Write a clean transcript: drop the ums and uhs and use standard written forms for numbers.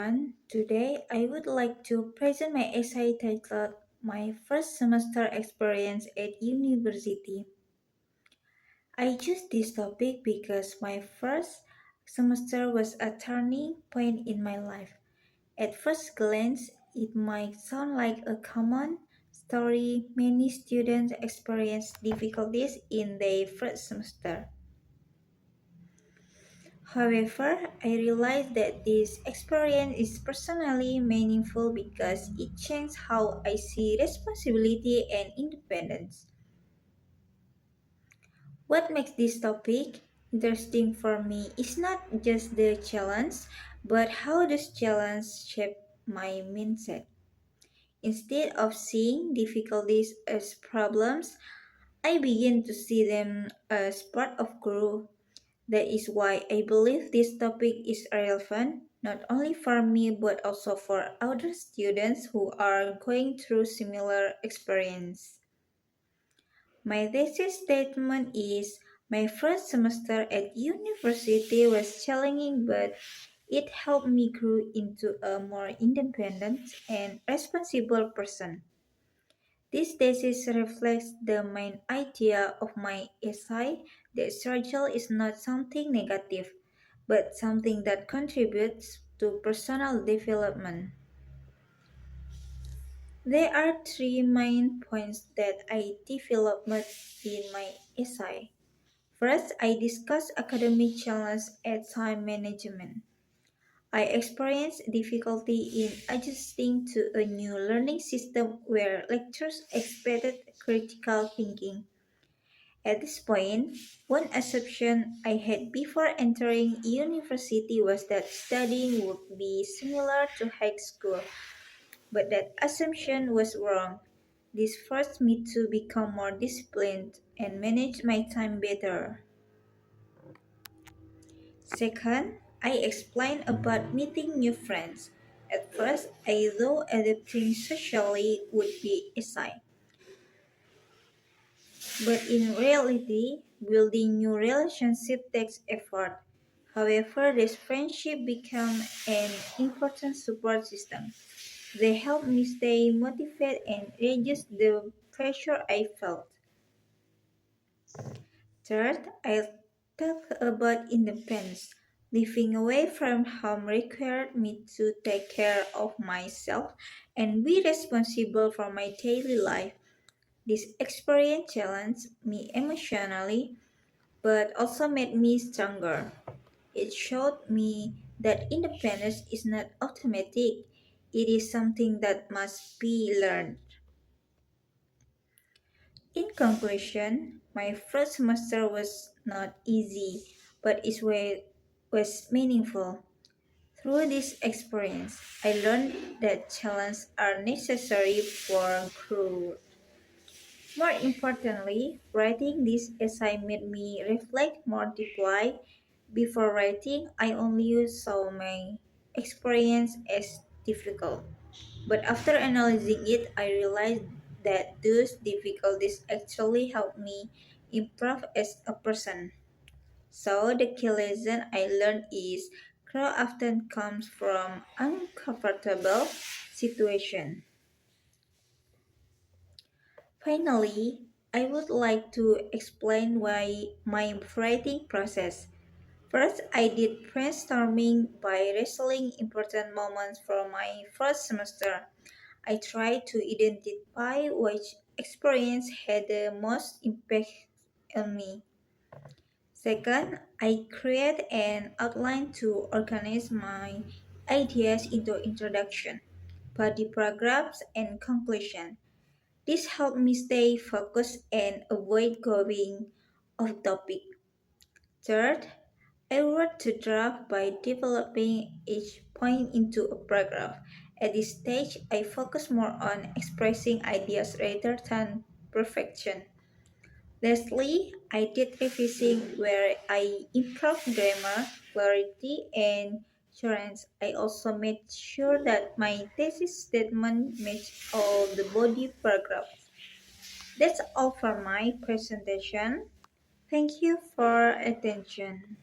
everyone. Today I would like to present my essay titled My First Semester Experience at University. I chose this topic because my first semester was a turning point in my life. At first glance, it might sound like a common story. Many students experience difficulties in their first semester. However, I realized that this experience is personally meaningful because it changed how I see responsibility and independence. What makes this topic interesting for me is not just the challenge, but how this challenge shaped my mindset. Instead of seeing difficulties as problems, I begin to see them as part of growth. That is why I believe this topic is relevant not only for me but also for other students who are going through similar experience. My thesis statement is my first semester at university was challenging but it helped me grow into a more independent and responsible person. This thesis reflects the main idea of my essay that struggle is not something negative, but something that contributes to personal development. There are three main points that I developed in my essay. First, I discuss academic challenges and time management. I experienced difficulty in adjusting to a new learning system where lectures expected critical thinking. At this point, one assumption I had before entering university was that studying would be similar to high school, but that assumption was wrong. This forced me to become more disciplined and manage my time better. Second, I explained about meeting new friends. At first, I thought adapting socially would be easy, but in reality, building new relationships takes effort. However, this friendship became an important support system. They helped me stay motivated and reduce the pressure I felt. Third, I talk about independence. Living away from home required me to take care of myself and be responsible for my daily life. This experience challenged me emotionally but also made me stronger. It showed me that independence is not automatic, it is something that must be learned. In conclusion, my first semester was not easy, but was meaningful. Through this experience, I learned that challenges are necessary for growth. More importantly, writing this essay made me reflect more deeply. Before writing, I only saw my experience as difficult. But after analyzing it, I realized that those difficulties actually helped me improve as a person. So the key lesson I learned is growth often comes from uncomfortable situation. Finally, I would like to explain why my writing process. First, I did brainstorming by wrestling important moments from my first semester. I tried to identify which experience had the most impact on me. Second, I create an outline to organize my ideas into introduction, body paragraphs, and conclusion. This helped me stay focused and avoid going off topic. Third, I wrote to draft by developing each point into a paragraph. At this stage, I focus more on expressing ideas rather than perfection. Lastly, I did revising where I improved grammar, clarity, and assurance. I also made sure that my thesis statement matched all the body paragraphs. That's all for my presentation. Thank you for attention.